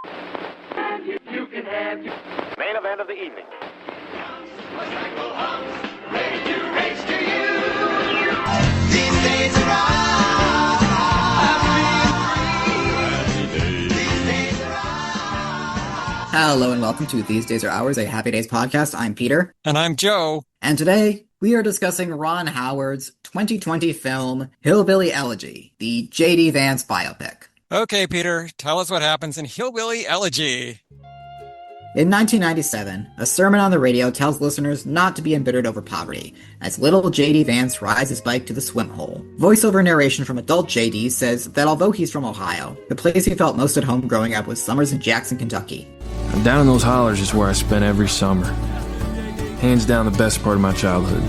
Main event of the evening. These days are Hello and welcome to These Days Are Ours, a Happy Days podcast. I'm Peter. And I'm Joe. And today we are discussing Ron Howard's 2020 film, Hillbilly Elegy, the J.D. Vance biopic. Okay, Peter, tell us what happens in Hillbilly Elegy. In 1997, a sermon on the radio tells listeners not to be embittered over poverty, as little J.D. Vance rides his bike to the swim hole. Voiceover narration from adult J.D. says that although he's from Ohio, the place he felt most at home growing up was summers in Jackson, Kentucky. Down in those hollers is where I spent every summer. Hands down the best part of my childhood.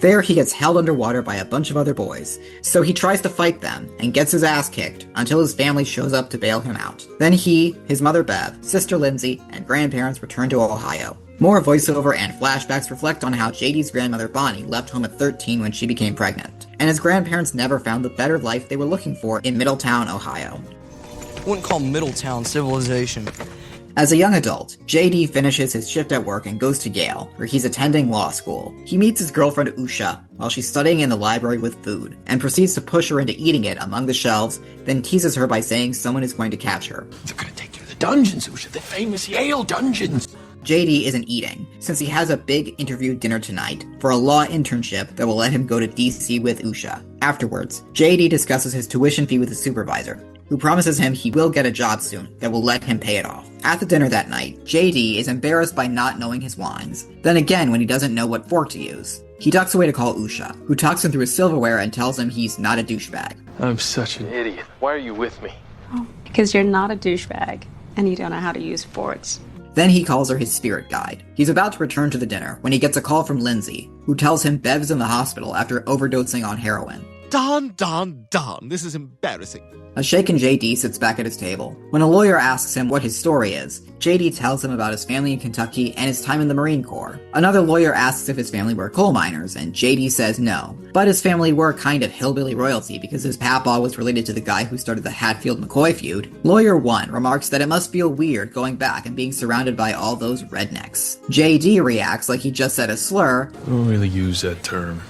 There, he gets held underwater by a bunch of other boys, so he tries to fight them and gets his ass kicked until his family shows up to bail him out. Then he, his mother Bev, sister Lindsay, and grandparents return to Ohio. More voiceover and flashbacks reflect on how JD's grandmother Bonnie left home at 13 when she became pregnant, and his grandparents never found the better life they were looking for in Middletown, Ohio. I wouldn't call Middletown civilization. As a young adult, JD finishes his shift at work and goes to Yale, where he's attending law school. He meets his girlfriend Usha while she's studying in the library with food, and proceeds to push her into eating it among the shelves, then teases her by saying someone is going to catch her. They're gonna take you to the dungeons, Usha, the famous Yale dungeons. JD isn't eating, since he has a big interview dinner tonight for a law internship that will let him go to DC with Usha. Afterwards, JD discusses his tuition fee with his supervisor, who promises him he will get a job soon that will let him pay it off. At the dinner that night, JD is embarrassed by not knowing his lines. Then again when he doesn't know what fork to use. He ducks away to call Usha, who talks him through his silverware and tells him he's not a douchebag. I'm such an idiot. Why are you with me? Oh, because you're not a douchebag, and you don't know how to use forks. Then he calls her his spirit guide. He's about to return to the dinner when he gets a call from Lindsay, who tells him Bev's in the hospital after overdosing on heroin. Darn, this is embarrassing. A shaken JD sits back at his table. When a lawyer asks him what his story is, JD tells him about his family in Kentucky and his time in the Marine Corps. Another lawyer asks if his family were coal miners, and JD says no. But his family were kind of hillbilly royalty because his papa was related to the guy who started the Hatfield-McCoy feud. Lawyer 1 remarks that it must feel weird going back and being surrounded by all those rednecks. JD reacts like he just said a slur. I don't really use that term.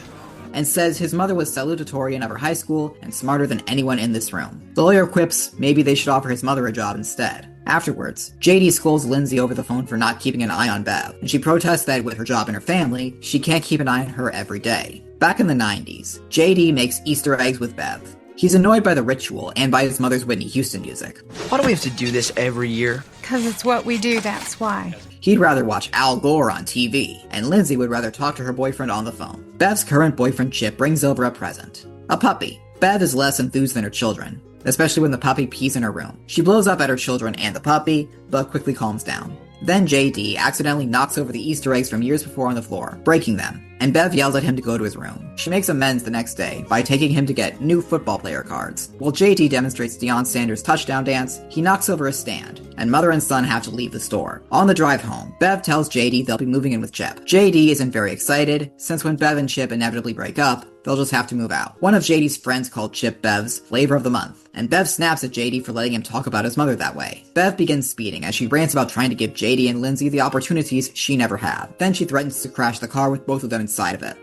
And says his mother was salutatorian of her high school and smarter than anyone in this room. The lawyer quips maybe they should offer his mother a job instead. Afterwards, JD scolds Lindsay over the phone for not keeping an eye on Bev, and she protests that with her job and her family, she can't keep an eye on her every day. Back in the 90s, JD makes Easter eggs with Bev. He's annoyed by the ritual and by his mother's Whitney Houston music. Why do we have to do this every year? 'Cause it's what we do, that's why. He'd rather watch Al Gore on TV, and Lindsay would rather talk to her boyfriend on the phone. Bev's current boyfriend Chip brings over a present. A puppy. Bev is less enthused than her children, especially when the puppy pees in her room. She blows up at her children and the puppy, but quickly calms down. Then JD accidentally knocks over the Easter eggs from years before on the floor, breaking them, and Bev yells at him to go to his room. She makes amends the next day by taking him to get new football player cards. While JD demonstrates Deion Sanders' touchdown dance, he knocks over a stand, and mother and son have to leave the store. On the drive home, Bev tells JD they'll be moving in with Chip. JD isn't very excited, since when Bev and Chip inevitably break up, they'll just have to move out. One of JD's friends called Chip Bev's flavor of the month, and Bev snaps at JD for letting him talk about his mother that way. Bev begins speeding as she rants about trying to give JD and Lindsay the opportunities she never had. Then she threatens to crash the car with both of them inside of it.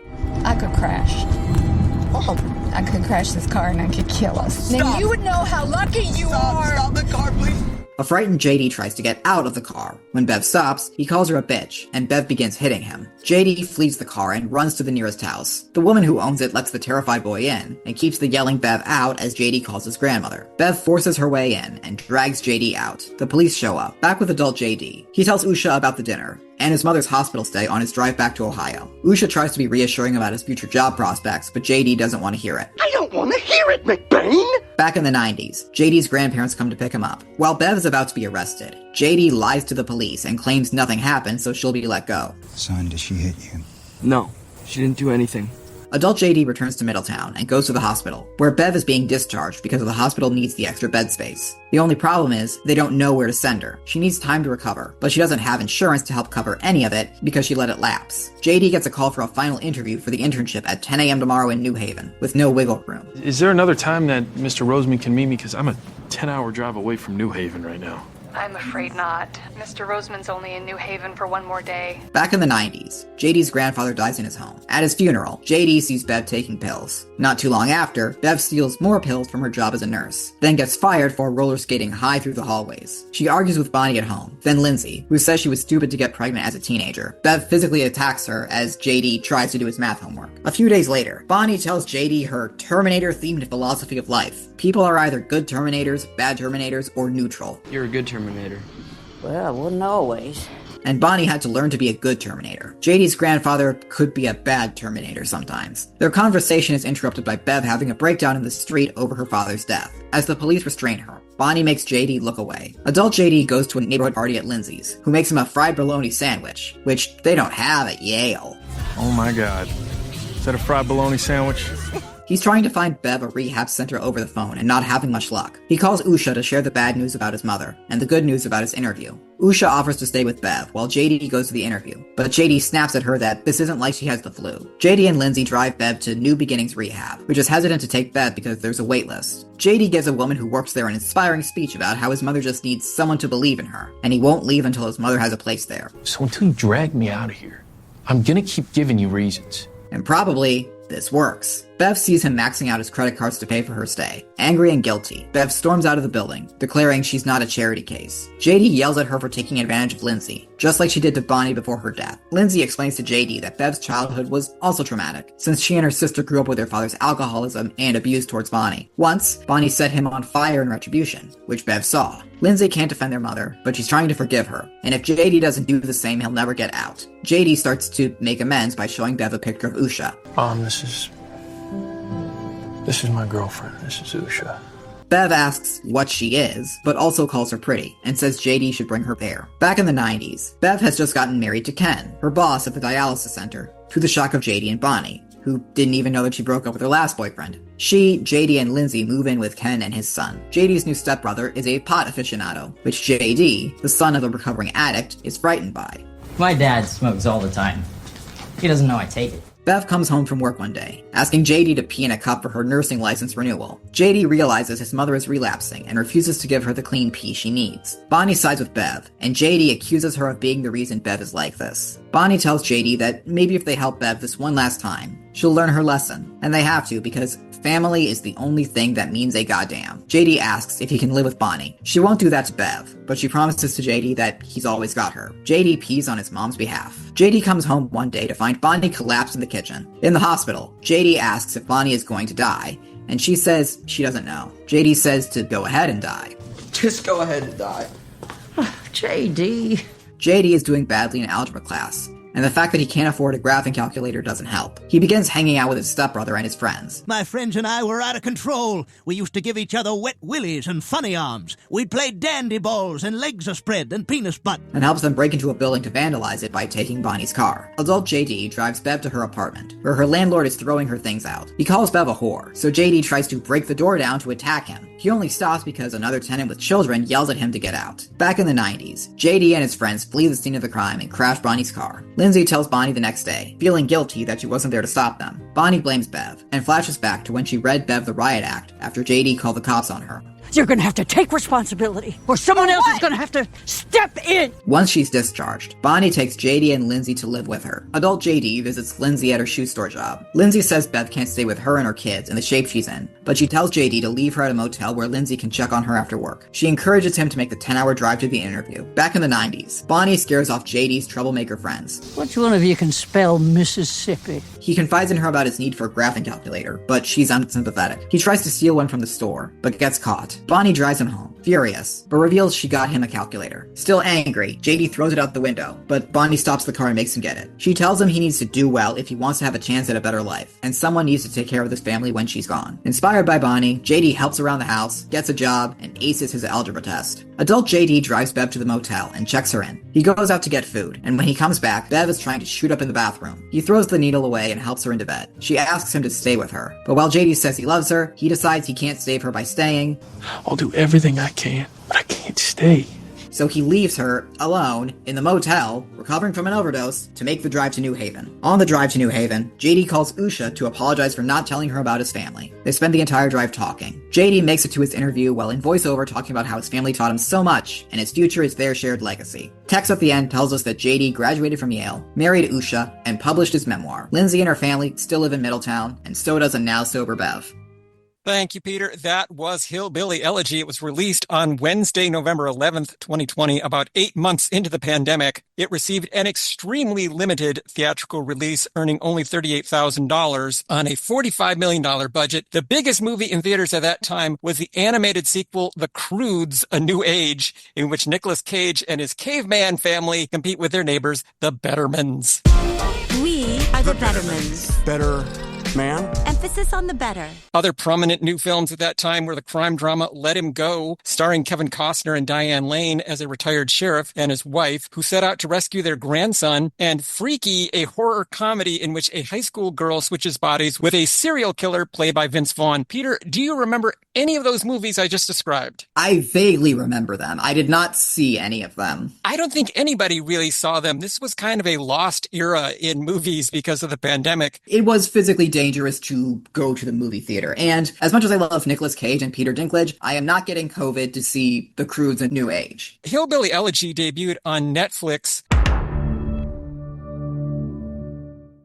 I could crash. Mom, I could crash this car and I could kill us. Stop. Then you would know how lucky you are. Stop the car, please. A frightened JD tries to get out of the car. When Bev stops, he calls her a bitch, and Bev begins hitting him. JD flees the car and runs to the nearest house. The woman who owns it lets the terrified boy in, and keeps the yelling Bev out as JD calls his grandmother. Bev forces her way in, and drags JD out. The police show up, back with adult JD. He tells Usha about the dinner, and his mother's hospital stay on his drive back to Ohio. Usha tries to be reassuring about his future job prospects, but JD doesn't want to hear it. I don't want to hear it, McBain! Back in the 90s, JD's grandparents come to pick him up. While Bev is about to be arrested, JD lies to the police and claims nothing happened, so she'll be let go. Son, did she hit you? No, she didn't do anything. Adult JD returns to Middletown and goes to the hospital, where Bev is being discharged because the hospital needs the extra bed space. The only problem is, they don't know where to send her. She needs time to recover, but she doesn't have insurance to help cover any of it because she let it lapse. JD gets a call for a final interview for the internship at 10 a.m. tomorrow in New Haven, with no wiggle room. Is there another time that Mr. Roseman can meet me? Because I'm a 10-hour drive away from New Haven right now. I'm afraid not. Mr. Roseman's only in New Haven for one more day. Back in the 90s, JD's grandfather dies in his home. At his funeral, JD sees Bev taking pills. Not too long after, Bev steals more pills from her job as a nurse, then gets fired for roller skating high through the hallways. She argues with Bonnie at home, then Lindsay, who says she was stupid to get pregnant as a teenager. Bev physically attacks her as JD tries to do his math homework. A few days later, Bonnie tells JD her Terminator-themed philosophy of life. People are either good Terminators, bad Terminators, or neutral. You're a good Terminator. Well, I wasn't always. And Bonnie had to learn to be a good Terminator. JD's grandfather could be a bad Terminator sometimes. Their conversation is interrupted by Bev having a breakdown in the street over her father's death. As the police restrain her, Bonnie makes JD look away. Adult JD goes to a neighborhood party at Lindsay's, who makes him a fried bologna sandwich, which they don't have at Yale. Oh my god. Is that a fried bologna sandwich? He's trying to find Bev a rehab center over the phone and not having much luck. He calls Usha to share the bad news about his mother and the good news about his interview. Usha offers to stay with Bev while JD goes to the interview, but JD snaps at her that this isn't like she has the flu. JD and Lindsay drive Bev to New Beginnings Rehab, which is hesitant to take Bev because there's a wait list. JD gives a woman who works there an inspiring speech about how his mother just needs someone to believe in her, and he won't leave until his mother has a place there. So until you drag me out of here, I'm gonna keep giving you reasons. And probably, this works. Bev sees him maxing out his credit cards to pay for her stay. Angry and guilty, Bev storms out of the building, declaring she's not a charity case. JD yells at her for taking advantage of Lindsay, just like she did to Bonnie before her death. Lindsay explains to JD that Bev's childhood was also traumatic, since she and her sister grew up with their father's alcoholism and abuse towards Bonnie. Once, Bonnie set him on fire in retribution, which Bev saw. Lindsay can't defend their mother, but she's trying to forgive her, and if JD doesn't do the same, he'll never get out. JD starts to make amends by showing Bev a picture of Usha. This is my girlfriend. This is Usha. Bev asks what she is, but also calls her pretty, and says JD should bring her there. Back in the 90s, Bev has just gotten married to Ken, her boss at the dialysis center, to the shock of JD and Bonnie, who didn't even know that she broke up with her last boyfriend. She, JD, and Lindsay move in with Ken and his son. JD's new stepbrother is a pot aficionado, which JD, the son of a recovering addict, is frightened by. My dad smokes all the time. He doesn't know I take it. Bev comes home from work one day, asking JD to pee in a cup for her nursing license renewal. JD realizes his mother is relapsing and refuses to give her the clean pee she needs. Bonnie sides with Bev, and JD accuses her of being the reason Bev is like this. Bonnie tells JD that maybe if they help Bev this one last time, she'll learn her lesson. And they have to, because family is the only thing that means a goddamn. JD asks if he can live with Bonnie. She won't do that to Bev, but she promises to JD that he's always got her. JD pees on his mom's behalf. JD comes home one day to find Bonnie collapsed in the kitchen. In the hospital, JD asks if Bonnie is going to die, and she says she doesn't know. JD says to go ahead and die. Just go ahead and die. JD. JD is doing badly in algebra class, and the fact that he can't afford a graphing calculator doesn't help. He begins hanging out with his stepbrother and his friends. My friends and I were out of control. We used to give each other wet willies and funny arms. We'd play dandy balls and legs a spread and penis butt. And helps them break into a building to vandalize it by taking Bonnie's car. Adult JD drives Bev to her apartment, where her landlord is throwing her things out. He calls Bev a whore, so JD tries to break the door down to attack him. He only stops because another tenant with children yells at him to get out. Back in the 90s, JD and his friends flee the scene of the crime and crash Bonnie's car. Lindsay tells Bonnie the next day, feeling guilty that she wasn't there to stop them. Bonnie blames Bev, and flashes back to when she read Bev the riot act after JD called the cops on her. You're gonna have to take responsibility, or someone else is gonna have to step in! Once she's discharged, Bonnie takes JD and Lindsay to live with her. Adult JD visits Lindsay at her shoe store job. Lindsay says Bev can't stay with her and her kids in the shape she's in, but she tells JD to leave her at a motel where Lindsay can check on her after work. She encourages him to make the 10-hour drive to the interview. Back in the 90s, Bonnie scares off JD's troublemaker friends. Which one of you can spell Mississippi? He confides in her about his need for a graphing calculator, but she's unsympathetic. He tries to steal one from the store, but gets caught. Bonnie drives him home, furious, but reveals she got him a calculator. Still angry, JD throws it out the window, but Bonnie stops the car and makes him get it. She tells him he needs to do well if he wants to have a chance at a better life, and someone needs to take care of this family when she's gone. Inspired by Bonnie, JD helps around the house, gets a job, and aces his algebra test. Adult JD drives Bev to the motel and checks her in. He goes out to get food, and when he comes back, Bev is trying to shoot up in the bathroom. He throws the needle away and helps her into bed. She asks him to stay with her, but while JD says he loves her, he decides he can't save her by staying. I'll do everything I can, but I can't stay. so he leaves her alone in the motel, recovering from an overdose, to make the drive to New Haven. On the drive to New Haven, JD calls Usha to apologize for not telling her about his family. They spend the entire drive talking. JD makes it to his interview while in voiceover talking about how his family taught him so much, and his future is their shared legacy. Text at the end tells us that JD graduated from Yale, married Usha, and published his memoir. Lindsay and her family still live in Middletown, and so does a now-sober Bev. Thank you, Peter. That was Hillbilly Elegy. It was released on Wednesday, November 11th, 2020, about 8 months into the pandemic. It received an extremely limited theatrical release, earning only $38,000 on a $45 million budget. The biggest movie in theaters at that time was the animated sequel, The Croods: A New Age, in which Nicolas Cage and his caveman family compete with their neighbors, the Bettermans. We are the Bettermans. Better man? Emphasis on the better. Other prominent new films at that time were the crime drama Let Him Go, starring Kevin Costner and Diane Lane as a retired sheriff and his wife who set out to rescue their grandson, and Freaky, a horror comedy in which a high school girl switches bodies with a serial killer played by Vince Vaughn. Peter, do you remember any of those movies I just described? I vaguely remember them. I did not see any of them. I don't think anybody really saw them. This was kind of a lost era in movies because of the pandemic. It was physically dangerous to go to the movie theater. And as much as I love Nicolas Cage and Peter Dinklage, I am not getting COVID to see The Croods: A New Age. Hillbilly Elegy debuted on Netflix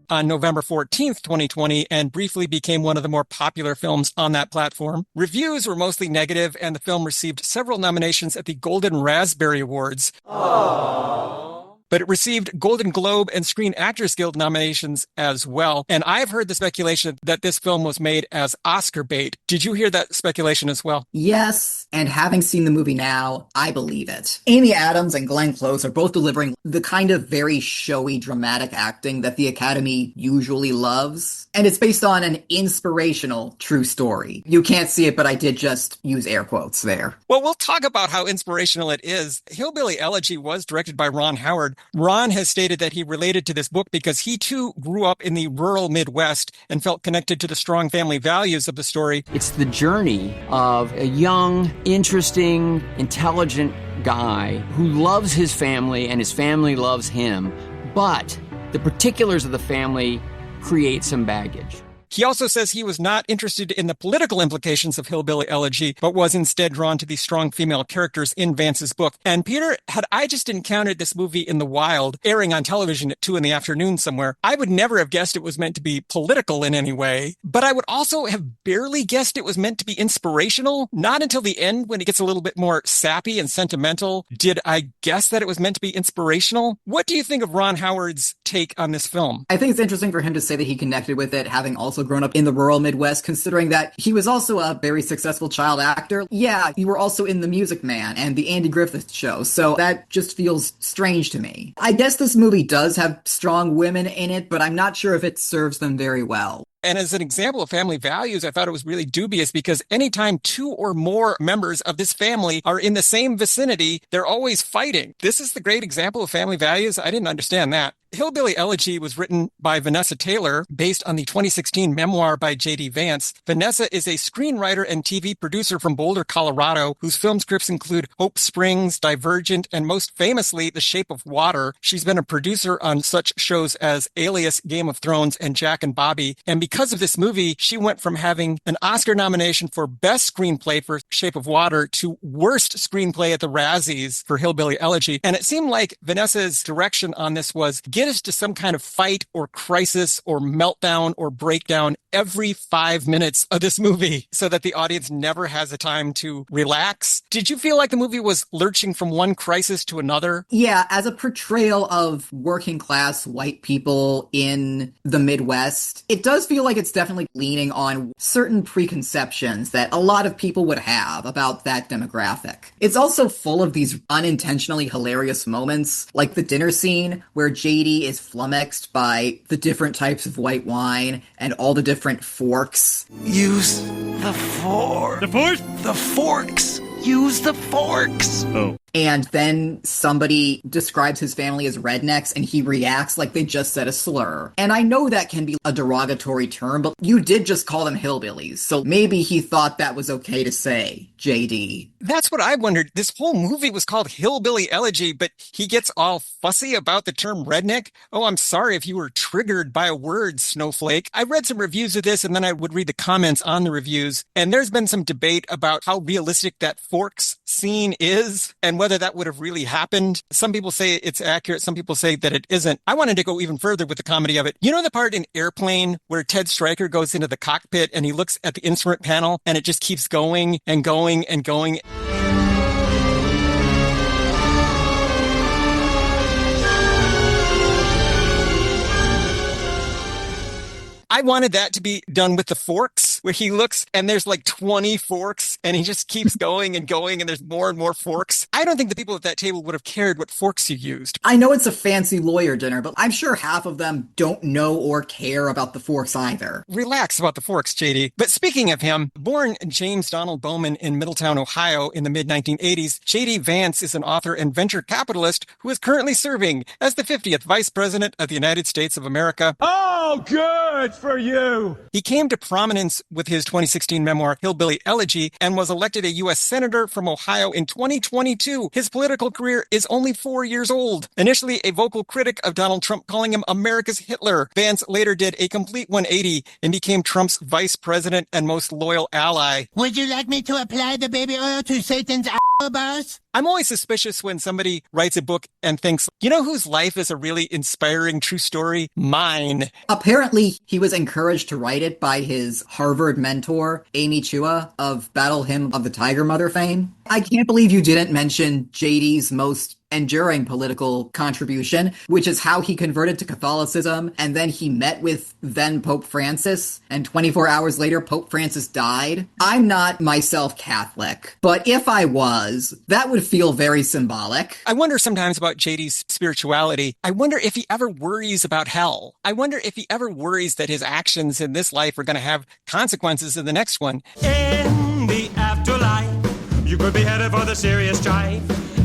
on November 14th, 2020, and briefly became one of the more popular films on that platform. Reviews were mostly negative, and the film received several nominations at the Golden Raspberry Awards. Aww. But it received Golden Globe and Screen Actors Guild nominations as well. And I've heard the speculation that this film was made as Oscar bait. Did you hear that speculation as well? Yes, and having seen the movie now, I believe it. Amy Adams and Glenn Close are both delivering the kind of very showy, dramatic acting that the Academy usually loves. And it's based on an inspirational true story. You can't see it, but I did just use air quotes there. Well, we'll talk about how inspirational it is. Hillbilly Elegy was directed by Ron Howard. Ron has stated that he related to this book because he too grew up in the rural Midwest and felt connected to the strong family values of the story. It's the journey of a young, interesting, intelligent guy who loves his family and his family loves him, but the particulars of the family create some baggage. He also says he was not interested in the political implications of Hillbilly Elegy, but was instead drawn to the strong female characters in Vance's book. And Peter, had I just encountered this movie in the wild, airing on television at 2 p.m. somewhere, I would never have guessed it was meant to be political in any way. But I would also have barely guessed it was meant to be inspirational. Not until the end, when it gets a little bit more sappy and sentimental, did I guess that it was meant to be inspirational. What do you think of Ron Howard's take on this film? I think it's interesting for him to say that he connected with it, having also grown up in the rural Midwest, considering that he was also a very successful child actor. Yeah, you were also in The Music Man and The Andy Griffith Show, so that just feels strange to me. I guess this movie does have strong women in it, but I'm not sure if it serves them very well. And as an example of family values, I thought it was really dubious because anytime 2 or more members of this family are in the same vicinity, they're always fighting. This is the great example of family values. I didn't understand that. Hillbilly Elegy was written by Vanessa Taylor, based on the 2016 memoir by J.D. Vance. Vanessa is a screenwriter and TV producer from Boulder, Colorado, whose film scripts include Hope Springs, Divergent, and most famously, The Shape of Water. She's been a producer on such shows as Alias, Game of Thrones, and Jack and Bobby. And because of this movie, she went from having an Oscar nomination for Best Screenplay for Shape of Water to Worst Screenplay at the Razzies for Hillbilly Elegy. And it seemed like Vanessa's direction on this was get us to some kind of fight or crisis or meltdown or breakdown every 5 minutes of this movie so that the audience never has a time to relax. Did you feel like the movie was lurching from one crisis to another? Yeah, as a portrayal of working class white people in the Midwest, it does feel like it's definitely leaning on certain preconceptions that a lot of people would have about that demographic. It's also full of these unintentionally hilarious moments, like the dinner scene where JD is flummoxed by the different types of white wine and all the different forks. Use the fork. The forks? The forks. Use the forks. Oh. And then somebody describes his family as rednecks and he reacts like they just said a slur. And I know that can be a derogatory term, but you did just call them hillbillies. So maybe he thought that was okay to say, JD. That's what I wondered. This whole movie was called Hillbilly Elegy, but he gets all fussy about the term redneck. Oh, I'm sorry if you were triggered by a word, Snowflake. I read some reviews of this, and then I would read the comments on the reviews, and there's been some debate about how realistic that Forks scene is and whether that would have really happened. Some people say it's accurate. Some people say that it isn't. I wanted to go even further with the comedy of it. You know the part in Airplane where Ted Stryker goes into the cockpit and he looks at the instrument panel and it just keeps going and going and going? I wanted that to be done with the forks, where he looks and there's like 20 forks and he just keeps going and going and there's more and more forks. I don't think the people at that table would have cared what forks you used. I know it's a fancy lawyer dinner, but I'm sure half of them don't know or care about the forks either. Relax about the forks, JD. But speaking of him, born James Donald Bowman in Middletown, Ohio in the mid-1980s, JD Vance is an author and venture capitalist who is currently serving as the 50th Vice President of the United States of America. Oh, good for you! He came to prominence with his 2016 memoir, Hillbilly Elegy, and was elected a U.S. Senator from Ohio in 2022. His political career is only 4 years old. Initially a vocal critic of Donald Trump, calling him America's Hitler, Vance later did a complete 180 and became Trump's vice president and most loyal ally. Would you like me to apply the baby oil to Satan's boss? I'm always suspicious when somebody writes a book and thinks, you know whose life is a really inspiring true story? Mine. Apparently, he was encouraged to write it by his Harvard mentor, Amy Chua of Battle Hymn of the Tiger Mother fame. I can't believe you didn't mention JD's most enduring political contribution, which is how he converted to Catholicism, and then he met with then Pope Francis, and 24 hours later, Pope Francis died. I'm not myself Catholic, but if I was, that would feel very symbolic. I wonder sometimes about JD's spirituality. I wonder if he ever worries about hell. I wonder if he ever worries that his actions in this life are going to have consequences in the next one. In the afterlife, you could be headed for the serious strife.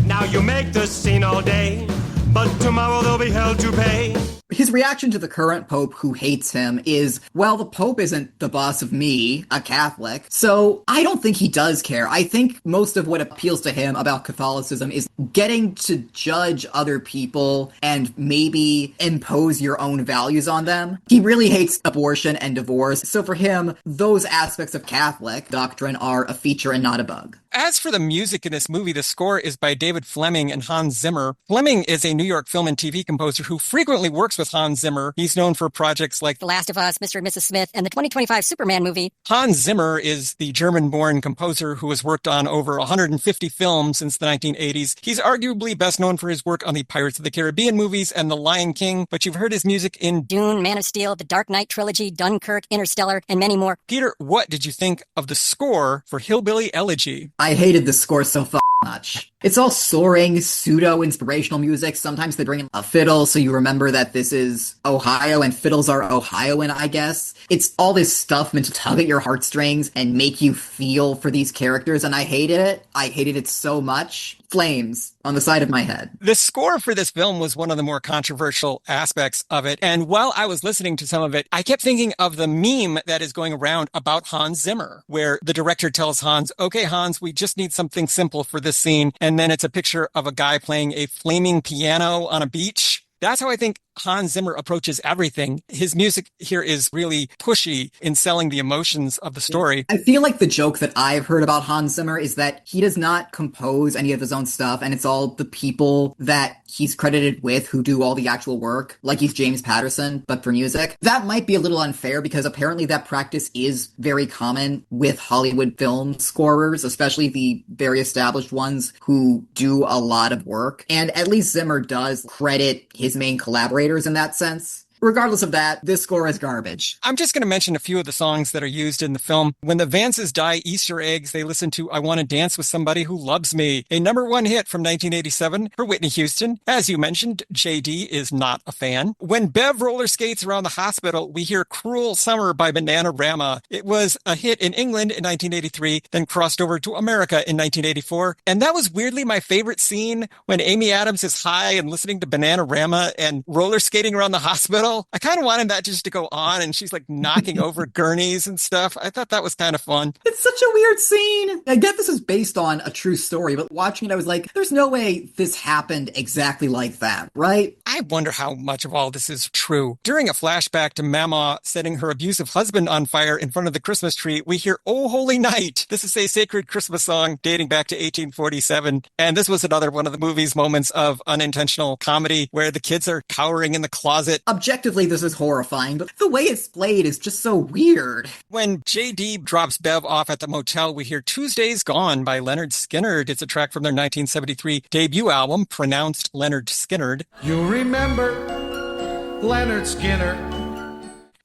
Now you make the scene all day, but tomorrow there'll be hell to pay. His reaction to the current pope who hates him is, well, the pope isn't the boss of me, a Catholic, so I don't think he does care. I think most of what appeals to him about Catholicism is getting to judge other people and maybe impose your own values on them. He really hates abortion and divorce, so for him, those aspects of Catholic doctrine are a feature and not a bug. As for the music in this movie, the score is by David Fleming and Hans Zimmer. Fleming is a New York film and TV composer who frequently works with Hans Zimmer. He's known for projects like The Last of Us, Mr. and Mrs. Smith, and the 2025 Superman movie. Hans Zimmer is the German-born composer who has worked on over 150 films since the 1980s. He's arguably best known for his work on the Pirates of the Caribbean movies and The Lion King, but you've heard his music in Dune, Man of Steel, The Dark Knight trilogy, Dunkirk, Interstellar, and many more. Peter, what did you think of the score for Hillbilly Elegy? I hated the score so much. It's all soaring, pseudo-inspirational music. Sometimes they bring in a fiddle so you remember that this is Ohio and fiddles are Ohioan, I guess. It's all this stuff meant to tug at your heartstrings and make you feel for these characters, and I hated it. I hated it so much. Flames on the side of my head. The score for this film was one of the more controversial aspects of it, and while I was listening to some of it, I kept thinking of the meme that is going around about Hans Zimmer, where the director tells Hans, okay, Hans, we just need something simple for this scene, and then it's a picture of a guy playing a flaming piano on a beach. That's how I think Hans Zimmer approaches everything. His music here is really pushy in selling the emotions of the story. I feel like the joke that I've heard about Hans Zimmer is that he does not compose any of his own stuff, and it's all the people that he's credited with who do all the actual work, like he's James Patterson, but for music. That might be a little unfair because apparently that practice is very common with Hollywood film scorers, especially the very established ones who do a lot of work. And at least Zimmer does credit his main collaborators in that sense. Regardless of that, this score is garbage. I'm just going to mention a few of the songs that are used in the film. When the Vances die Easter eggs, they listen to I Want to Dance with Somebody Who Loves Me, a #1 hit from 1987 for Whitney Houston. As you mentioned, JD is not a fan. When Bev roller skates around the hospital, we hear Cruel Summer by Bananarama. It was a hit in England in 1983, then crossed over to America in 1984. And that was weirdly my favorite scene when Amy Adams is high and listening to Bananarama and roller skating around the hospital. musical. I kind of wanted that just to go on, and she's like knocking over gurneys and stuff. I thought that was kind of fun. It's such a weird scene. I get this is based on a true story, but watching it, I was like, there's no way this happened exactly like that, right? I wonder how much of all this is true. During a flashback to Mama setting her abusive husband on fire in front of the Christmas tree, we hear "Oh Holy Night." This is a sacred Christmas song dating back to 1847. And this was another one of the movie's moments of unintentional comedy where the kids are cowering in the closet. Objectively, this is horrifying, but the way it's played is just so weird. When JD drops Bev off at the motel, we hear "Tuesday's Gone" by Leonard Skinner. It's a track from their 1973 debut album, pronounced Leonard Skinnerd. You remember Leonard Skinner.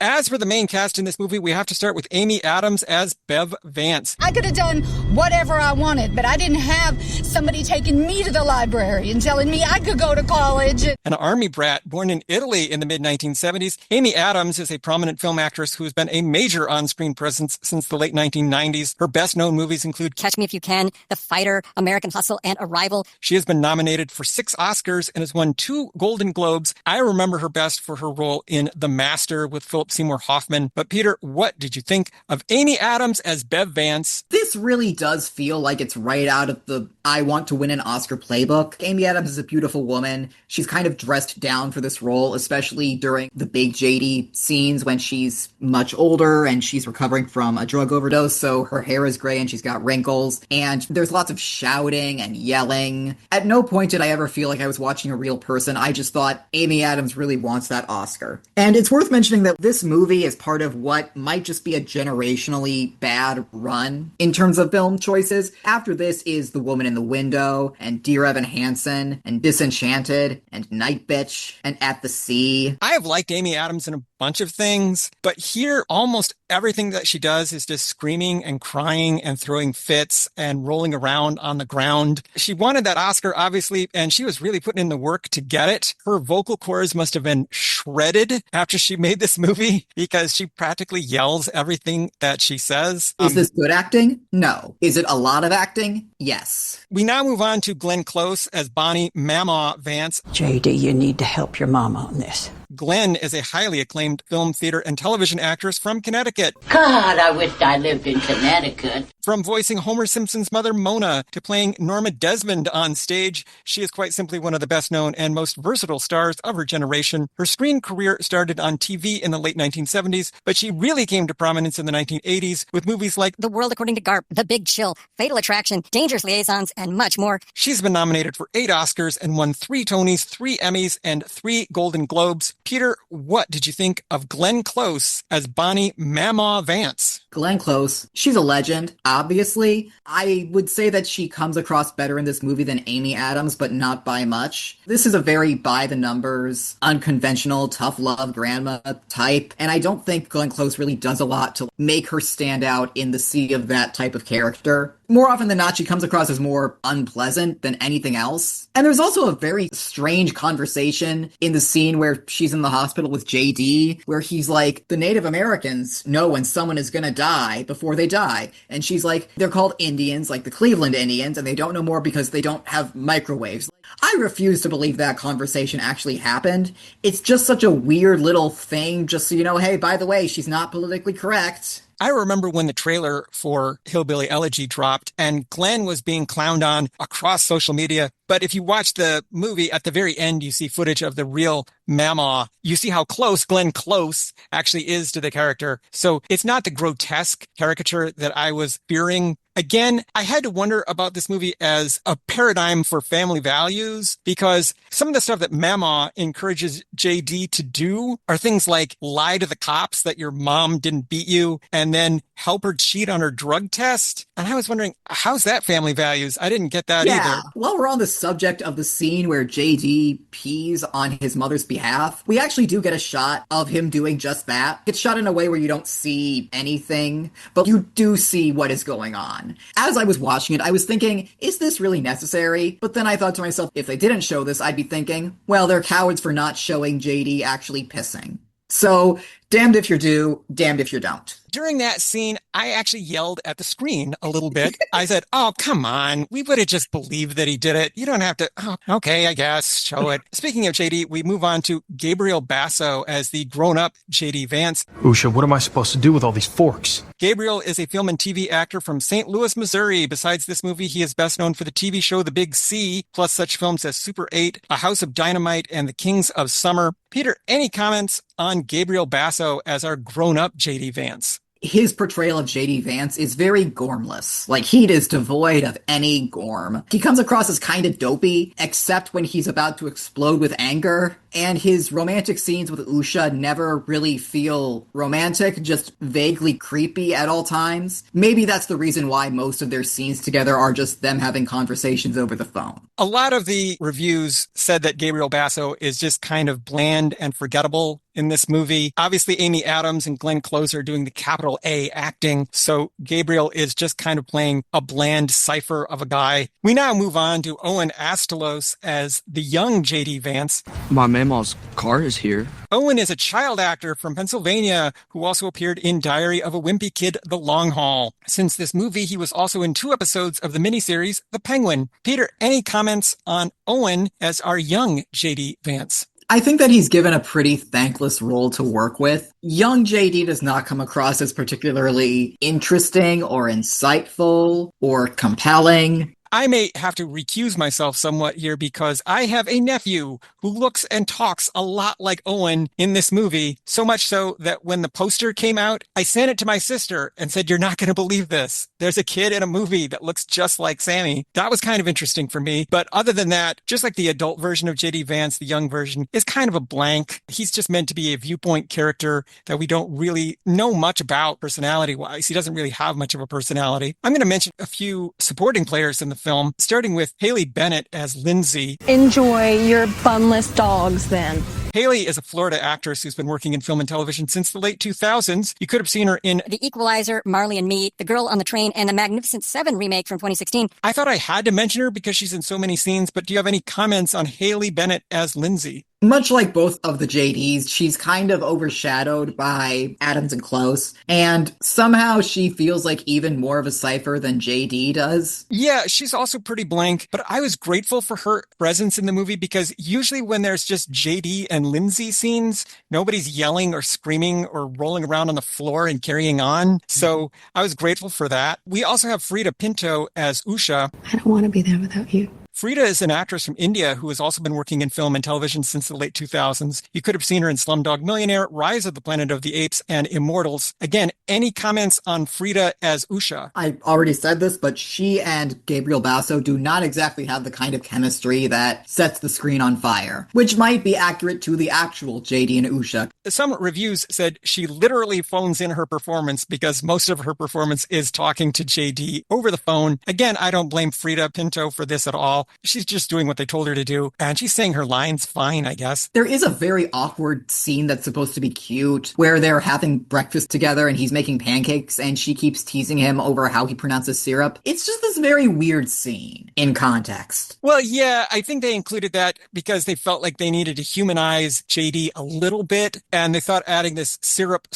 As for the main cast in this movie, we have to start with Amy Adams as Bev Vance. I could have done whatever I wanted, but I didn't have somebody taking me to the library and telling me I could go to college. An army brat born in Italy in the mid-1970s, Amy Adams is a prominent film actress who has been a major on-screen presence since the late 1990s. Her best-known movies include Catch Me If You Can, The Fighter, American Hustle, and Arrival. She has been nominated for 6 Oscars and has won 2 Golden Globes. I remember her best for her role in The Master with Philip Seymour Hoffman. But Peter, what did you think of Amy Adams as Bev Vance? This really does feel like it's right out of the I Want to Win an Oscar playbook. Amy Adams is a beautiful woman. She's kind of dressed down for this role, especially during the big JD scenes when she's much older and she's recovering from a drug overdose, so her hair is gray and she's got wrinkles, and there's lots of shouting and yelling. At no point did I ever feel like I was watching a real person. I just thought Amy Adams really wants that Oscar. And it's worth mentioning that this movie is part of what might just be a generationally bad run in terms of film choices. After this is The Woman in the Window, and Dear Evan Hansen, and Disenchanted, and Night Bitch, and At the Sea. I have liked Amy Adams in a bunch of things, but here almost everything that she does is just screaming and crying and throwing fits and rolling around on the ground. She wanted that Oscar, obviously, and she was really putting in the work to get it. Her vocal cords must have been shredded after she made this movie because she practically yells everything that she says. Is this good acting? No. Is it a lot of acting? Yes. We now move on to Glenn Close as Bonnie Mama Vance. JD, you need to help your mama on this. Glenn is a highly acclaimed film, theater, and television actress from Connecticut. God, I wished I lived in Connecticut. From voicing Homer Simpson's mother, Mona, to playing Norma Desmond on stage, she is quite simply one of the best-known and most versatile stars of her generation. Her screen career started on TV in the late 1970s, but she really came to prominence in the 1980s with movies like The World According to Garp, The Big Chill, Fatal Attraction, Dangerous Liaisons, and much more. She's been nominated for 8 Oscars and won 3 Tonys, 3 Emmys, and 3 Golden Globes. Peter, what did you think of Glenn Close as Bonnie Mama Vance? Glenn Close, she's a legend, obviously. I would say that she comes across better in this movie than Amy Adams, but not by much. This is a very by-the-numbers, unconventional, tough love grandma type, and I don't think Glenn Close really does a lot to make her stand out in the sea of that type of character. More often than not, she comes across as more unpleasant than anything else. And there's also a very strange conversation in the scene where she's in the hospital with JD, where he's like, the Native Americans know when someone is gonna die before they die. And she's like, they're called Indians, like the Cleveland Indians, and they don't know more because they don't have microwaves. I refuse to believe that conversation actually happened. It's just such a weird little thing, just so you know, hey, by the way, she's not politically correct. I remember when the trailer for Hillbilly Elegy dropped and Glenn was being clowned on across social media. But if you watch the movie, at the very end, you see footage of the real Mama. You see how close Glenn Close actually is to the character. So it's not the grotesque caricature that I was fearing. Again, I had to wonder about this movie as a paradigm for family values, because some of the stuff that Mama encourages JD to do are things like lie to the cops that your mom didn't beat you and then help her cheat on her drug test. And I was wondering, how's that family values? I didn't get that either. While we're on the subject of the scene where JD pees on his mother's behalf, we actually do get a shot of him doing just that. It's shot in a way where you don't see anything, but you do see what is going on. As I was watching it, I was thinking, is this really necessary? But then I thought to myself, if they didn't show this, I'd be thinking, well, they're cowards for not showing JD actually pissing. So Damned if you do, damned if you don't. During that scene, I actually yelled at the screen a little bit. I said, oh, come on. We would have just believed that he did it. You don't have to. Oh, okay, I guess. Show it. Speaking of JD, we move on to Gabriel Basso as the grown-up JD Vance. Usha, what am I supposed to do with all these forks? Gabriel is a film and TV actor from St. Louis, Missouri. Besides this movie, he is best known for the TV show The Big C, plus such films as Super 8, A House of Dynamite, and The Kings of Summer. Peter, any comments on Gabriel Basso as our grown-up JD Vance? His portrayal of JD Vance is very gormless. Like, he is devoid of any gorm. He comes across as kind of dopey, except when he's about to explode with anger. And his romantic scenes with Usha never really feel romantic, just vaguely creepy at all times. Maybe that's the reason why most of their scenes together are just them having conversations over the phone. A lot of the reviews said that Gabriel Basso is just kind of bland and forgettable in this movie. Obviously, Amy Adams and Glenn Close are doing the capital A acting, so Gabriel is just kind of playing a bland cipher of a guy. We now move on to Owen Astalos as the young JD Vance. My mama's car is here. Owen is a child actor from Pennsylvania who also appeared in Diary of a Wimpy Kid, The Long Haul. Since this movie, he was also in 2 episodes of the miniseries The Penguin. Peter, any comments on Owen as our young JD Vance? I think that he's given a pretty thankless role to work with. Young JD does not come across as particularly interesting or insightful or compelling. I may have to recuse myself somewhat here because I have a nephew who looks and talks a lot like Owen in this movie, so much so that when the poster came out, I sent it to my sister and said, you're not going to believe this. There's a kid in a movie that looks just like Sammy. That was kind of interesting for me. But other than that, just like the adult version of JD Vance, the young version is kind of a blank. He's just meant to be a viewpoint character that we don't really know much about personality-wise. He doesn't really have much of a personality. I'm going to mention a few supporting players in the film, starting with Haley Bennett as Lindsay. Enjoy your bunless dogs then. Haley is a Florida actress who's been working in film and television since the late 2000s. You could have seen her in The Equalizer, Marley and Me, The Girl on the Train, and the Magnificent Seven remake from 2016. I thought I had to mention her because she's in so many scenes, but do you have any comments on Haley Bennett as Lindsay? Much like both of the JDs, she's kind of overshadowed by Adams and Close, and somehow she feels like even more of a cipher than JD does. Yeah, she's also pretty blank, but I was grateful for her presence in the movie because usually when there's just JD and Lindsay scenes, nobody's yelling or screaming or rolling around on the floor and carrying on. So I was grateful for that. We also have Frida Pinto as Usha. I don't want to be there without you. Frida is an actress from India who has also been working in film and television since the late 2000s. You could have seen her in Slumdog Millionaire, Rise of the Planet of the Apes, and Immortals. Again, any comments on Frida as Usha? I already said this, but she and Gabriel Basso do not exactly have the kind of chemistry that sets the screen on fire, which might be accurate to the actual JD and Usha. Some reviews said she literally phones in her performance because most of her performance is talking to JD over the phone. Again, I don't blame Frida Pinto for this at all. She's just doing what they told her to do, and she's saying her lines fine, I guess. There is a very awkward scene that's supposed to be cute, where they're having breakfast together and he's making pancakes, and she keeps teasing him over how he pronounces syrup. It's just this very weird scene in context. Well, yeah, I think they included that because they felt like they needed to humanize JD a little bit, and they thought adding this syrup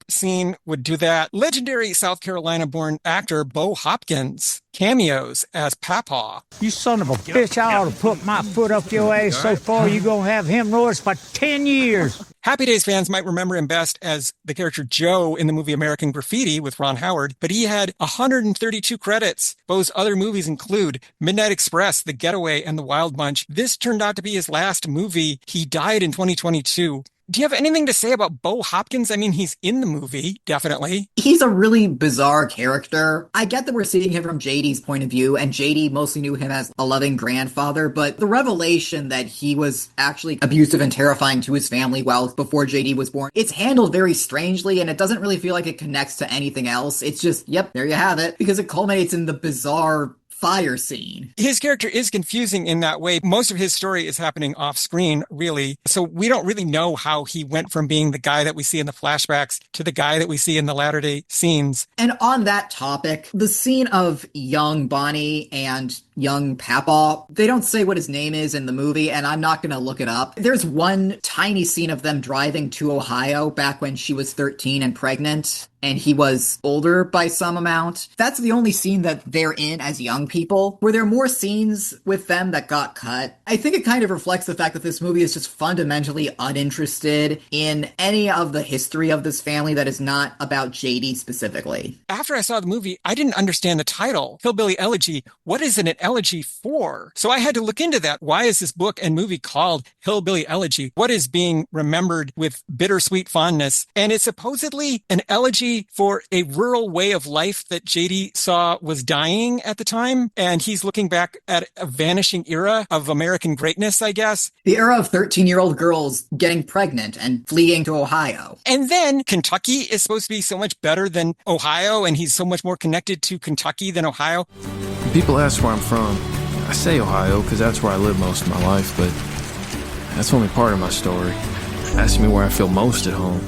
scene would do that. Legendary South Carolina-born actor Bo Hopkins cameos as Papaw. You son of a bitch, I ought to put my foot up your ass so far you gonna have hemorrhoids for 10 years. Happy Days fans might remember him best as the character Joe in the movie American Graffiti with Ron Howard, but he had 132 credits. Bo's other movies include Midnight Express, The Getaway, and The Wild Bunch. This turned out to be his last movie. He died in 2022. Do you have anything to say about Bo Hopkins? I mean, he's in the movie, definitely. He's a really bizarre character. I get that we're seeing him from JD's point of view, and JD mostly knew him as a loving grandfather, but the revelation that he was actually abusive and terrifying to his family before JD was born, it's handled very strangely, and it doesn't really feel like it connects to anything else. It's just, yep, there you have it, because it culminates in the bizarre fire scene. His character is confusing in that way. Most of his story is happening off screen, really. So we don't really know how he went from being the guy that we see in the flashbacks to the guy that we see in the latter day scenes. And on that topic, the scene of young Bonnie and young papaw. They don't say what his name is in the movie, and I'm not going to look it up. There's one tiny scene of them driving to Ohio back when she was 13 and pregnant, and he was older by some amount. That's the only scene that they're in as young people. Were there more scenes with them that got cut? I think it kind of reflects the fact that this movie is just fundamentally uninterested in any of the history of this family that is not about JD specifically. After I saw the movie, I didn't understand the title, Hillbilly Elegy. What is an elegy for? So I had to look into that. Why is this book and movie called Hillbilly Elegy? What is being remembered with bittersweet fondness? And it's supposedly an elegy for a rural way of life that JD saw was dying at the time. And he's looking back at a vanishing era of American greatness, I guess. The era of 13-year-old girls getting pregnant and fleeing to Ohio. And then Kentucky is supposed to be so much better than Ohio, and he's so much more connected to Kentucky than Ohio. When people ask where I'm from, I say Ohio because that's where I live most of my life, but that's only part of my story. Ask me where I feel most at home.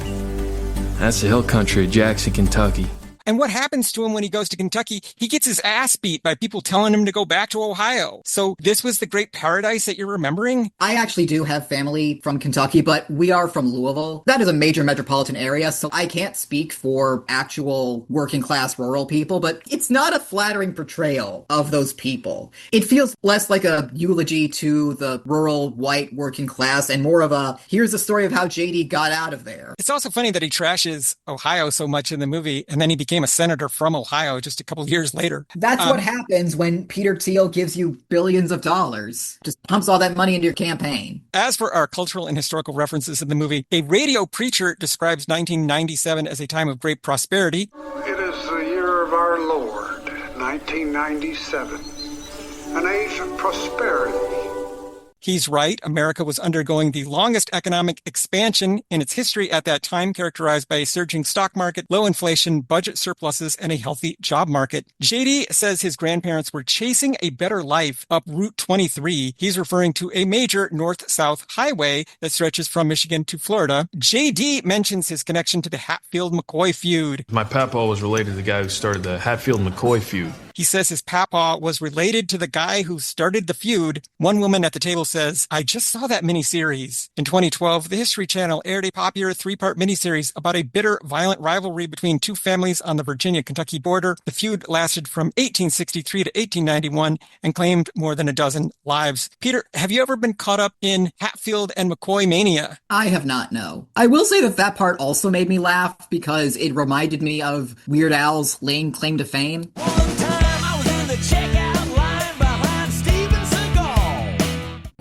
That's the hill country of Jackson, Kentucky. And what happens to him when he goes to Kentucky? He gets his ass beat by people telling him to go back to Ohio. So this was the great paradise that you're remembering? I actually do have family from Kentucky, but we are from Louisville. That is a major metropolitan area, so I can't speak for actual working class rural people, but it's not a flattering portrayal of those people. It feels less like a eulogy to the rural white working class and more of a, here's the story of how JD got out of there. It's also funny that he trashes Ohio so much in the movie, and then he became a senator from Ohio just a couple years later. That's what happens when Peter Thiel gives you billions of dollars. Just pumps all that money into your campaign. As for our cultural and historical references in the movie, a radio preacher describes 1997 as a time of great prosperity. It is the year of our Lord, 1997, an age of prosperity. He's right. America was undergoing the longest economic expansion in its history at that time, characterized by a surging stock market, low inflation, budget surpluses, and a healthy job market. JD says his grandparents were chasing a better life up Route 23. He's referring to a major north-south highway that stretches from Michigan to Florida. JD mentions his connection to the Hatfield-McCoy feud. My papa was related to the guy who started the Hatfield-McCoy feud. He says his papa was related to the guy who started the feud. One woman at the table says, I just saw that miniseries. In 2012, the History Channel aired a popular 3-part miniseries about a bitter, violent rivalry between two families on the Virginia-Kentucky border. The feud lasted from 1863 to 1891 and claimed more than a dozen lives. Peter, have you ever been caught up in Hatfield and McCoy mania? I have not, no. I will say that that part also made me laugh because it reminded me of Weird Al's laying claim to fame.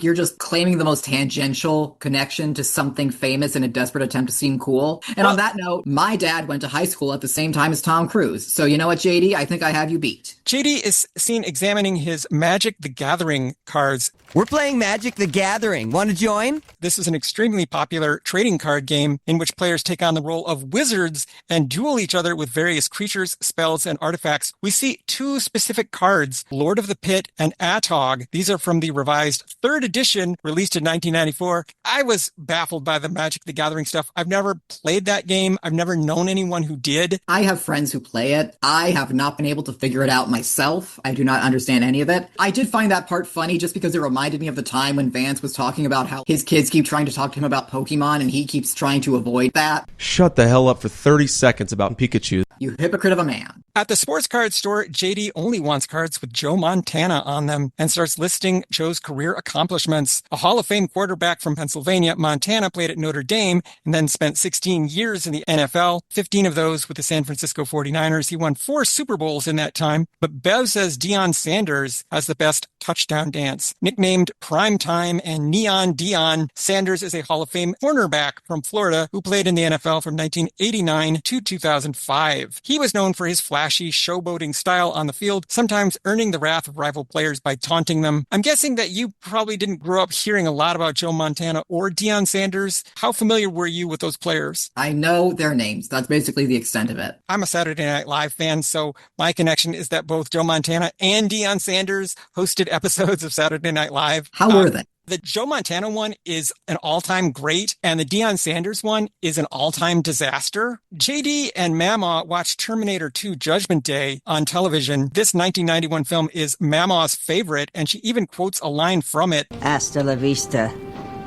You're just claiming the most tangential connection to something famous in a desperate attempt to seem cool. And on that note, my dad went to high school at the same time as Tom Cruise. So you know what, JD? I think I have you beat. JD is seen examining his Magic the Gathering cards. We're playing Magic the Gathering. Want to join? This is an extremely popular trading card game in which players take on the role of wizards and duel each other with various creatures, spells, and artifacts. We see two specific cards, Lord of the Pit and Atog. These are from the revised 3rd edition, released in 1994. I was baffled by the Magic the Gathering stuff. I've never played that game. I've never known anyone who did. I have friends who play it. I have not been able to figure it out myself. I do not understand any of it. I did find that part funny just because it reminded me of the time when Vance was talking about how his kids keep trying to talk to him about Pokemon and he keeps trying to avoid that. Shut the hell up for 30 seconds about Pikachu. You hypocrite of a man. At the sports card store, JD only wants cards with Joe Montana on them and starts listing Joe's career accomplishments. A Hall of Fame quarterback from Pennsylvania, Montana played at Notre Dame and then spent 16 years in the NFL, 15 of those with the San Francisco 49ers. He won 4 Super Bowls in that time. But Bev says Deion Sanders has the best touchdown dance. Nicknamed Primetime and Neon Deion, Sanders is a Hall of Fame cornerback from Florida who played in the NFL from 1989 to 2005. He was known for his flashy, showboating style on the field, sometimes earning the wrath of rival players by taunting them. I'm guessing that you probably didn't grow up hearing a lot about Joe Montana or Deion Sanders. How familiar were you with those players? I know their names. That's basically the extent of it. I'm a Saturday Night Live fan, so my connection is that both Joe Montana and Deion Sanders hosted episodes of Saturday Night Live. How were they? The Joe Montana one is an all-time great, and the Deion Sanders one is an all-time disaster. JD and Mamaw watched Terminator 2 Judgment Day on television. This 1991 film is Mamaw's favorite, and she even quotes a line from it. Hasta la vista,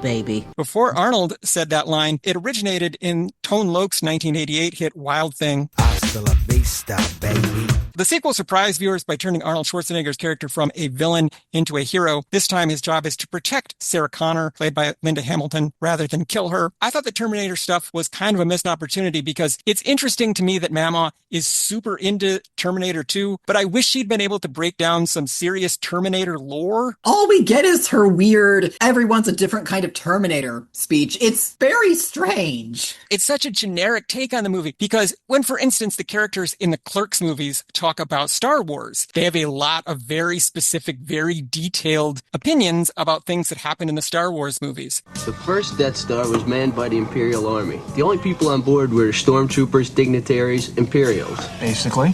baby. Before Arnold said that line, it originated in Tone Loc's 1988 hit Wild Thing. Hasta la vista, baby. The sequel surprised viewers by turning Arnold Schwarzenegger's character from a villain into a hero. This time his job is to protect Sarah Connor, played by Linda Hamilton, rather than kill her. I thought the Terminator stuff was kind of a missed opportunity because it's interesting to me that Mamaw is super into Terminator 2, but I wish she'd been able to break down some serious Terminator lore. All we get is her weird, everyone's a different kind of Terminator speech. It's very strange. It's such a generic take on the movie because when, for instance, the characters in the Clerks movies talk about Star Wars, they have a lot of very specific, very detailed opinions about things that happen in the Star Wars movies. The first Death Star was manned by the Imperial Army. The only people on board were stormtroopers, dignitaries, Imperials. Basically.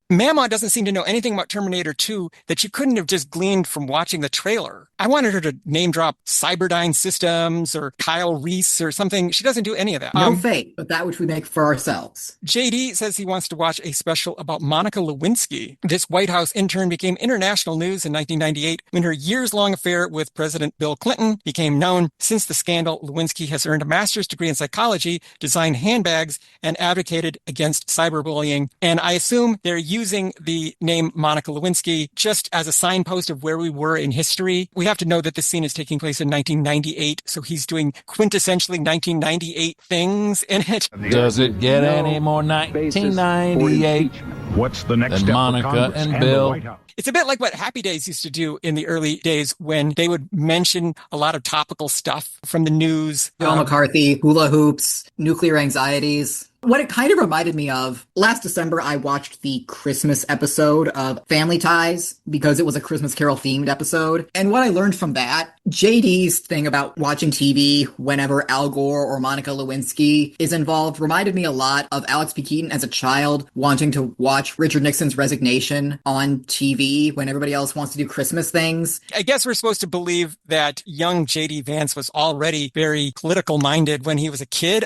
Mamaw doesn't seem to know anything about Terminator 2 that she couldn't have just gleaned from watching the trailer. I wanted her to name drop Cyberdyne Systems or Kyle Reese or something. She doesn't do any of that. No fate, but that which we make for ourselves. JD says he wants to watch a special about Monica Lewinsky. This White House intern became international news in 1998 when her years-long affair with President Bill Clinton became known. Since the scandal, Lewinsky has earned a master's degree in psychology, designed handbags, and advocated against cyberbullying. And I assume they're using the name Monica Lewinsky just as a signpost of where we were in history. We have to know that this scene is taking place in 1998, so he's doing quintessentially 1998 things in it. Does it get any more 1998? What's the next than step Monica and Bill? It's a bit like what Happy Days used to do in the early days when they would mention a lot of topical stuff from the news. Bill McCarthy, hula hoops, nuclear anxieties. What it kind of reminded me of, last December I watched the Christmas episode of Family Ties because it was a Christmas Carol themed episode. And what I learned from that, JD's thing about watching TV whenever Al Gore or Monica Lewinsky is involved reminded me a lot of Alex P. Keaton as a child wanting to watch Richard Nixon's resignation on TV when everybody else wants to do Christmas things. I guess we're supposed to believe that young JD Vance was already very political minded when he was a kid.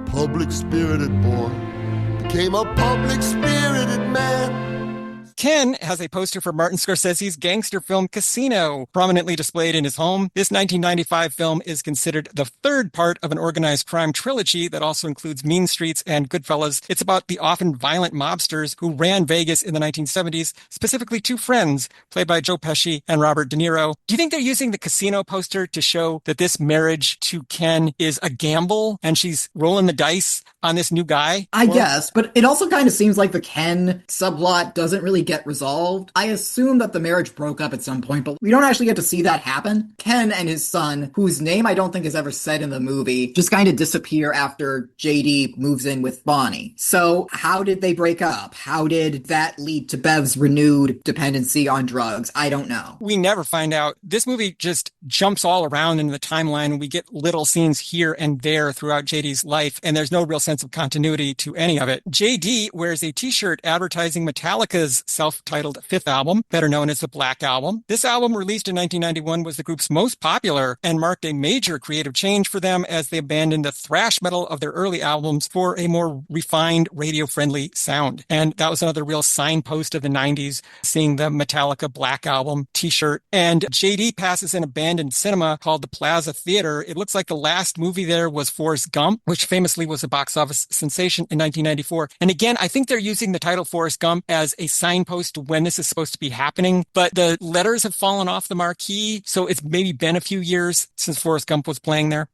Public-spirited boy became a public-spirited man. Ken has a poster for Martin Scorsese's gangster film Casino, prominently displayed in his home. This 1995 film is considered the third part of an organized crime trilogy that also includes Mean Streets and Goodfellas. It's about the often violent mobsters who ran Vegas in the 1970s, specifically two friends, played by Joe Pesci and Robert De Niro. Do you think they're using the Casino poster to show that this marriage to Ken is a gamble and she's rolling the dice on this new guy? I guess, but it also kind of seems like the Ken subplot doesn't really get resolved. I assume that the marriage broke up at some point, but we don't actually get to see that happen. Ken and his son, whose name I don't think is ever said in the movie, just kind of disappear after JD moves in with Bonnie. So how did they break up? How did that lead to Bev's renewed dependency on drugs? I don't know. We never find out. This movie just jumps all around in the timeline. We get little scenes here and there throughout JD's life, and there's no real sense of continuity to any of it. JD wears a t-shirt advertising Metallica's self-titled fifth album, better known as the Black Album. This album, released in 1991, was the group's most popular and marked a major creative change for them as they abandoned the thrash metal of their early albums for a more refined, radio-friendly sound. And that was another real signpost of the 90s, seeing the Metallica Black Album t-shirt. And JD passes an abandoned cinema called the Plaza Theater. It looks like the last movie there was Forrest Gump, which famously was a box office sensation in 1994. And again, I think they're using the title Forrest Gump as a signpost to when this is supposed to be happening, but the letters have fallen off the marquee, so it's maybe been a few years since Forrest Gump was playing there.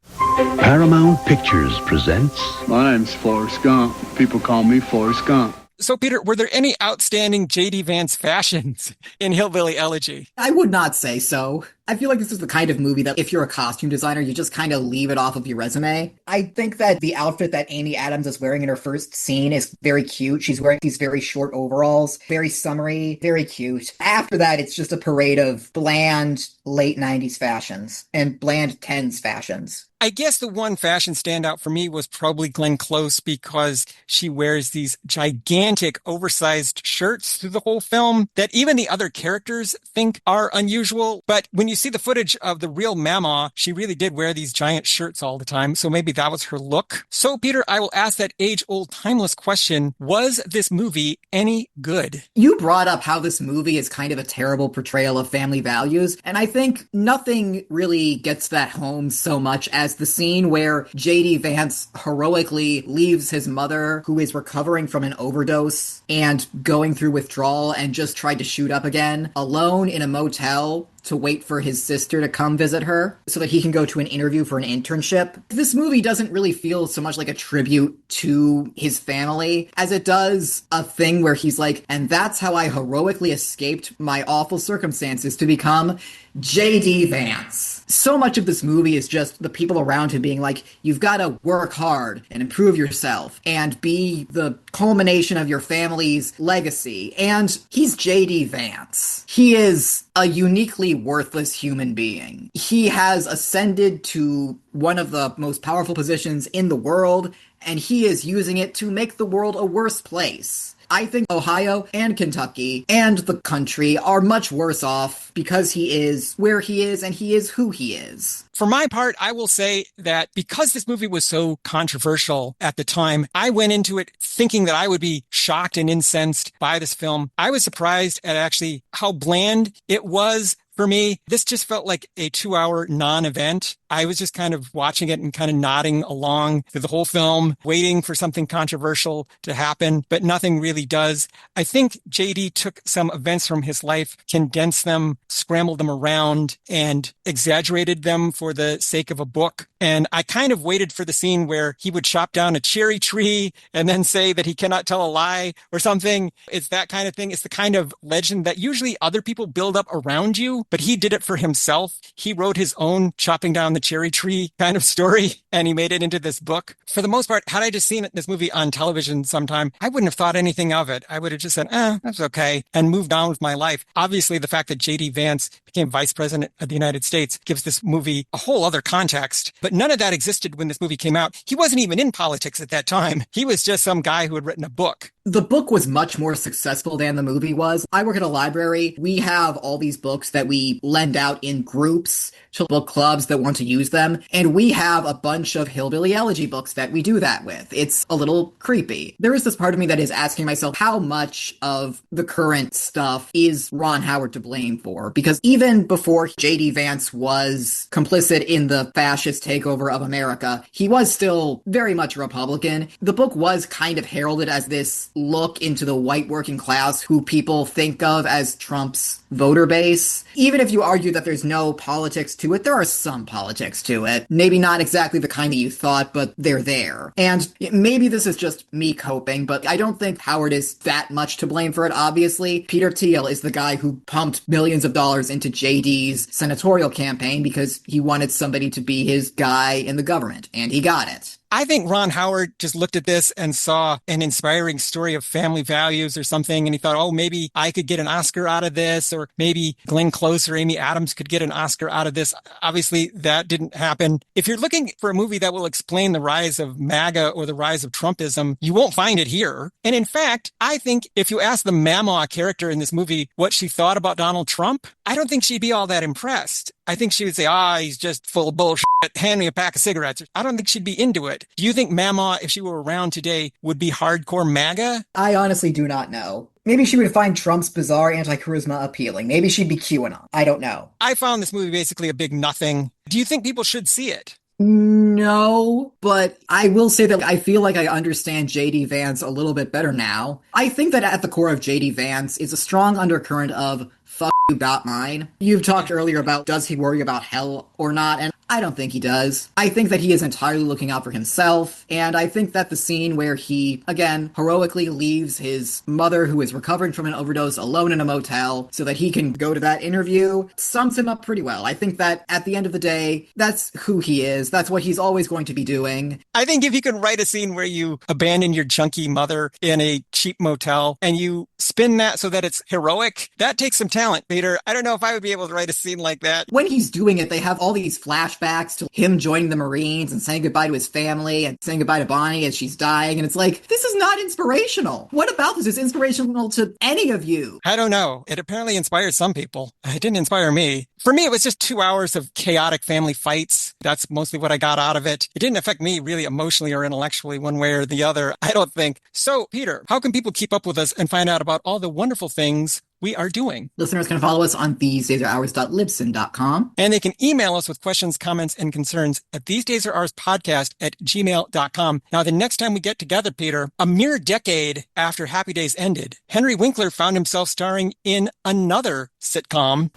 Paramount Pictures presents... My name's Forrest Gump. People call me Forrest Gump. So, Peter, were there any outstanding J.D. Vance fashions in Hillbilly Elegy? I would not say so. I feel like this is the kind of movie that if you're a costume designer, you just kind of leave it off of your resume. I think that the outfit that Amy Adams is wearing in her first scene is very cute. She's wearing these very short overalls, very summery, very cute. After that, it's just a parade of bland late 90s fashions and bland 10s fashions. I guess the one fashion standout for me was probably Glenn Close because she wears these gigantic oversized shirts through the whole film that even the other characters think are unusual. But when you see the footage of the real Mama, she really did wear these giant shirts all the time. So maybe that was her look. So, Peter, I will ask that age-old, timeless question. Was this movie any good? You brought up how this movie is kind of a terrible portrayal of family values, and I think nothing really gets that home so much as the scene where J.D. Vance heroically leaves his mother, who is recovering from an overdose and going through withdrawal and just tried to shoot up again, alone in a motel to wait for his sister to come visit her so that he can go to an interview for an internship. This movie doesn't really feel so much like a tribute to his family as it does a thing where he's like, and that's how I heroically escaped my awful circumstances to become J.D. Vance. So much of this movie is just the people around him being like, you've got to work hard and improve yourself and be the culmination of your family's legacy. And he's J.D. Vance. He is a uniquely worthless human being. He has ascended to one of the most powerful positions in the world, and he is using it to make the world a worse place. I think Ohio and Kentucky and the country are much worse off because he is where he is and he is who he is. For my part, I will say that because this movie was so controversial at the time, I went into it thinking that I would be shocked and incensed by this film. I was surprised at actually how bland it was. For me, this just felt like a 2-hour non-event. I was just kind of watching it and kind of nodding along through the whole film, waiting for something controversial to happen, but nothing really does. I think JD took some events from his life, condensed them, scrambled them around, and exaggerated them for the sake of a book. And I kind of waited for the scene where he would chop down a cherry tree and then say that he cannot tell a lie or something. It's that kind of thing. It's the kind of legend that usually other people build up around you, but he did it for himself. He wrote his own chopping down the cherry tree kind of story, and he made it into this book. For the most part, had I just seen this movie on television sometime, I wouldn't have thought anything of it. I would have just said, that's okay, and moved on with my life. Obviously, the fact that J.D. Vance became vice president of the United States gives this movie a whole other context. But none of that existed when this movie came out. He wasn't even in politics at that time. He was just some guy who had written a book. The book was much more successful than the movie was. I work at a library. We have all these books that we lend out in groups to book clubs that want to use them. And we have a bunch of Hillbilly Elegy books that we do that with. It's a little creepy. There is this part of me that is asking myself how much of the current stuff is Ron Howard to blame for? Because even before J.D. Vance was complicit in the fascist takeover of America, he was still very much a Republican. The book was kind of heralded as this look into the white working class who people think of as Trump's voter base. Even if you argue that there's no politics to it, there are some politics to it. Maybe not exactly the kind that you thought, but they're there. And maybe this is just me coping, but I don't think Howard is that much to blame for it, obviously. Peter Thiel is the guy who pumped millions of dollars into JD's senatorial campaign because he wanted somebody to be his guy in the government, and he got it. I think Ron Howard just looked at this and saw an inspiring story of family values or something, and he thought, oh, maybe I could get an Oscar out of this, or maybe Glenn Close or Amy Adams could get an Oscar out of this. Obviously, that didn't happen. If you're looking for a movie that will explain the rise of MAGA or the rise of Trumpism, you won't find it here. And in fact, I think if you ask the Mamaw character in this movie what she thought about Donald Trump, I don't think she'd be all that impressed. I think she would say, he's just full of bullshit. Hand me a pack of cigarettes. I don't think she'd be into it. Do you think Mamaw, if she were around today, would be hardcore MAGA? I honestly do not know. Maybe she would find Trump's bizarre anti-charisma appealing. Maybe she'd be QAnon. I don't know. I found this movie basically a big nothing. Do you think people should see it? No, but I will say that I feel like I understand J.D. Vance a little bit better now. I think that at the core of J.D. Vance is a strong undercurrent of fuck you got mine. You've talked earlier about does he worry about hell or not, and I don't think he does. I think that he is entirely looking out for himself, and I think that the scene where he, again, heroically leaves his mother who is recovering from an overdose alone in a motel so that he can go to that interview sums him up pretty well. I think that at the end of the day, that's who he is. That's what he's always going to be doing. I think if you can write a scene where you abandon your junkie mother in a cheap motel and you spin that so that it's heroic, that takes some talent, Peter. I don't know if I would be able to write a scene like that. When he's doing it, they have all these flashbacks flashbacks to him joining the Marines and saying goodbye to his family and saying goodbye to Bonnie as she's dying. And it's like, this is not inspirational. What about this is inspirational to any of you? I don't know. It apparently inspired some people. It didn't inspire me. For me, it was just 2 hours of chaotic family fights. That's mostly what I got out of it. It didn't affect me really emotionally or intellectually one way or the other, I don't think. So, Peter, how can people keep up with us and find out about all the wonderful things we are doing? Listeners can follow us on thesedaysreours.libsyn.com. And they can email us with questions, comments, and concerns at thesedaysreourspodcast@gmail.com. Now, the next time we get together, Peter, a mere decade after Happy Days ended, Henry Winkler found himself starring in another sitcom.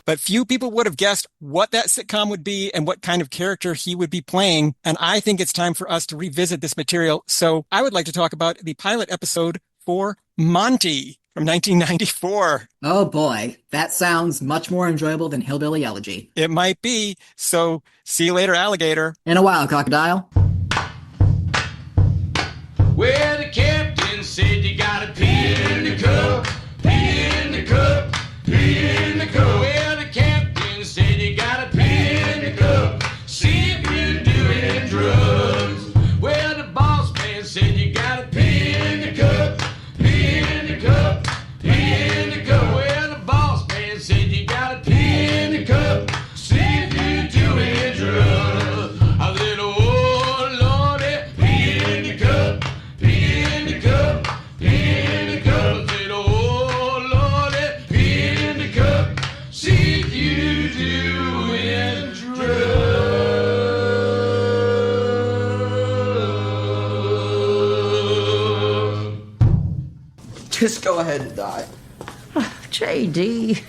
But few people would have guessed what that sitcom would be and what kind of character he would be playing. And I think it's time for us to revisit this material. So I would like to talk about the pilot episode for Monty from 1994. Oh boy, that sounds much more enjoyable than Hillbilly Elegy. It might be. So see you later, alligator. In a while, crocodile. Well, the captain said you gotta pee in the cup, pee in the cup, pee in the cup. Well, the captain said you gotta pee in the cup, see if you're doing drugs. Well, the boss man said you gotta pee in the cup, pee in the cup, pee in the cup. Well, the boss man said you gotta pee in the cup, see if you're doing drugs. I said, oh Lordy, pee in the cup, pee in the cup, pee in the cup. I said, oh Lordy, pee in the cup, see if you're doing drugs. Just go ahead and die. JD.